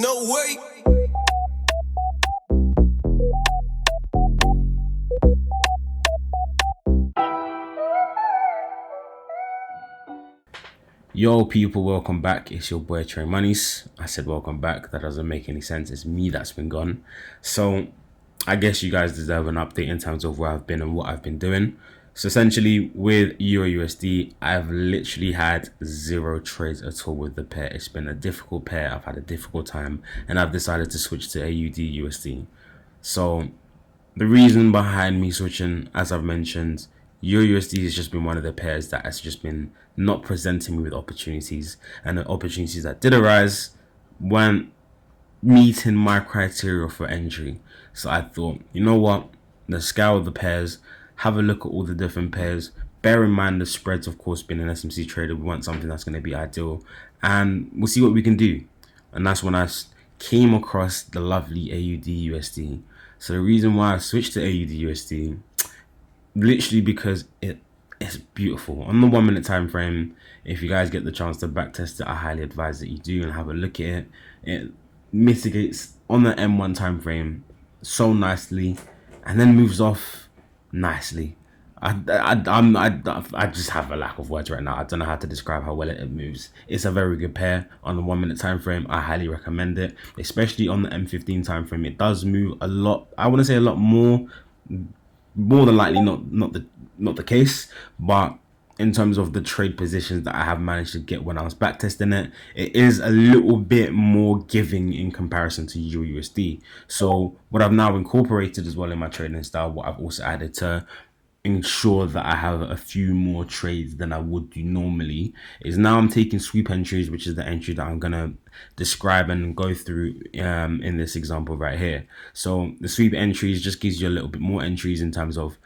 No way. Yo people, welcome back. It's your boy Trey Monies. I said welcome back. That doesn't make any sense. It's me that's been gone. So I guess you guys deserve an update in terms of where I've been and what I've been doing. So essentially with Euro USD, I've literally had zero trades at all with the pair. It's been a difficult pair. I've had a difficult time and I've decided to switch to AUD USD. So the reason behind me switching, as I've mentioned, Euro USD has just been one of the pairs that has just been not presenting me with opportunities, and the opportunities that did arise weren't meeting my criteria for entry. So I thought, you know what, let's scale the pairs, have a look at all the different pairs. Bear in mind the spreads, of course, being an SMC trader, we want something that's going to be ideal, and we'll see what we can do. And that's when I came across the lovely AUD USD. So the reason why I switched to AUD USD, literally because it's beautiful. On the 1 minute time frame, if you guys get the chance to backtest it, I highly advise that you do and have a look at it. It mitigates on the M1 time frame so nicely and then moves off nicely. I just have a lack of words right now. I don't know how to describe how well it moves. It's a very good pair on the 1 minute time frame. I highly recommend it, especially on the M15 time frame. It does move a lot. I want to say a lot more than likely not the case, but in terms of the trade positions that I have managed to get when I was backtesting it, it is a little bit more giving in comparison to Euro USD. So what I've now incorporated as well in my trading style, what I've also added to ensure that I have a few more trades than I would do normally, is now I'm taking sweep entries, which is the entry that I'm gonna describe and go through in this example right here. So the sweep entries just gives you a little bit more entries in terms of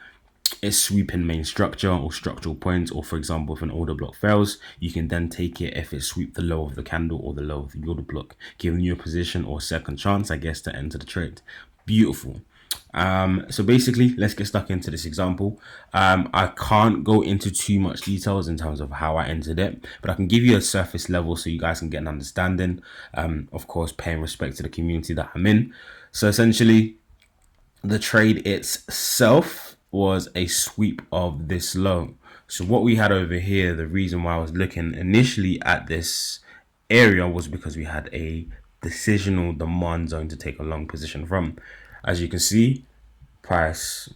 it's sweeping main structure or structural points, or for example, if an order block fails, you can then take it if it sweep the low of the candle or the low of the order block, giving you a position or second chance, I guess, to enter the trade. Beautiful. So basically, let's get stuck into this example. I can't go into too much details in terms of how I entered it, but I can give you a surface level so you guys can get an understanding. Of course, paying respect to the community that I'm in. So essentially, the trade itself was a sweep of this low. So what we had over here, the reason why I was looking initially at this area was because we had a decisional demand zone to take a long position from. As you can see, price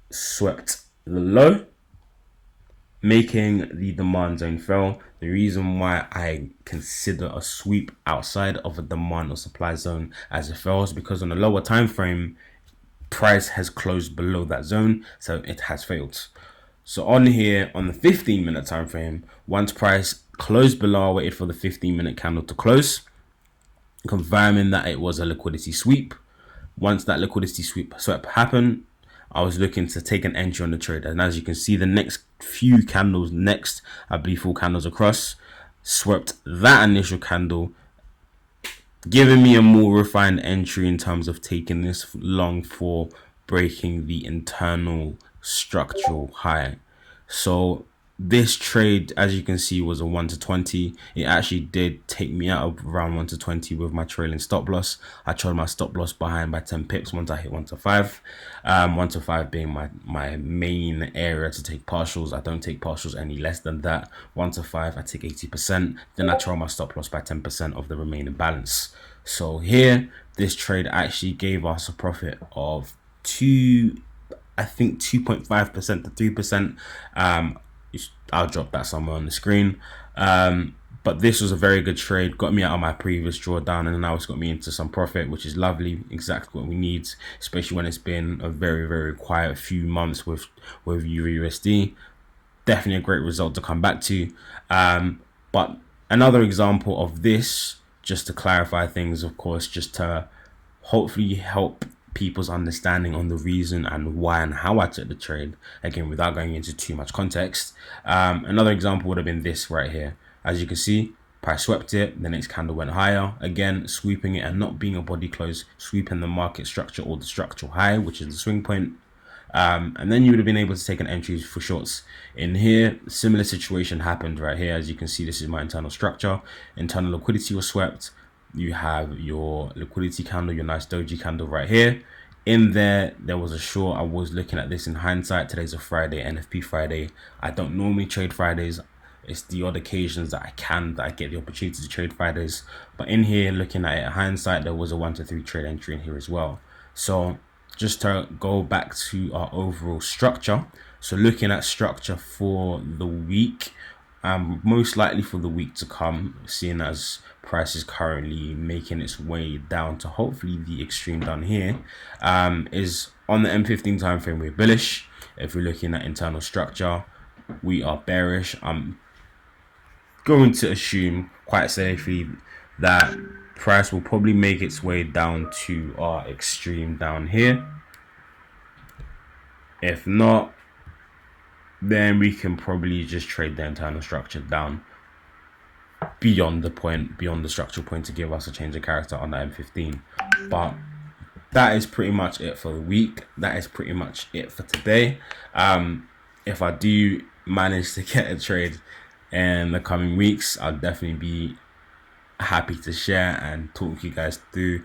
swept the low, making the demand zone fail. The reason why I consider a sweep outside of a demand or supply zone as it fails, because on a lower time frame, price has closed below that zone, so it has failed. So on here, on the 15-minute time frame, once price closed below, I waited for the 15-minute candle to close, confirming that it was a liquidity sweep. Once that liquidity sweep happened, I was looking to take an entry on the trade. And as you can see, the next few candles, I believe 4 candles across, swept that initial candle, giving me a more refined entry in terms of taking this long for breaking the internal structural high. So this trade, as you can see, was a 1 to 20. It actually did take me out of around 1 to 20 with my trailing stop loss. I trailed my stop loss behind by 10 pips once I hit 1 to 5. 1 to 5 being my main area to take partials. I don't take partials any less than that. 1 to 5, I take 80%. Then I trail my stop loss by 10% of the remaining balance. So here, this trade actually gave us a profit of 2.5% to 3%. I'll drop that somewhere on the screen. But this was a very good trade, got me out of my previous drawdown, and now it's got me into some profit, which is lovely, exactly what we need, especially when it's been a very, very quiet few months with Euro USD. Definitely a great result to come back to. But another example of this, just to clarify things, of course, just to hopefully help people's understanding on the reason and why and how I took the trade, again without going into too much context. Another example would have been this right here. As you can see, price swept it, the next candle went higher, again sweeping it and not being a body close, sweeping the market structure or the structural high, which is the swing point. And then you would have been able to take an entry for shorts. In here, similar situation happened right here. As you can see, this is my internal structure. Internal liquidity was swept. You have your liquidity candle, your nice doji candle right here. In there was a short. I was looking at this in hindsight. Today's a Friday, NFP Friday. I don't normally trade Fridays. It's the odd occasions that I get the opportunity to trade Fridays. But in here, looking at it in hindsight, there was a 1 to 3 trade entry in here as well. So just to go back to our overall structure. So looking at structure for the week, most likely for the week to come, seeing as price is currently making its way down to hopefully the extreme down here, is on the M15 time frame we're bullish. If we're looking at internal structure, we are bearish. I'm going to assume quite safely that price will probably make its way down to our extreme down here. If not, then we can probably just trade the internal structure down beyond the structural point to give us a change of character on the M15. But that is pretty much it for the week. That is pretty much it for today. If I do manage to get a trade in the coming weeks, I'll definitely be happy to share and talk you guys through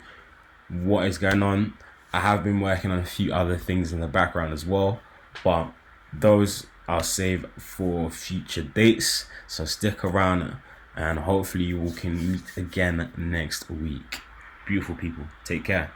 what is going on. I have been working on a few other things in the background as well, but those I'll save for future dates. So stick around and hopefully we can meet again next week. Beautiful people, take care.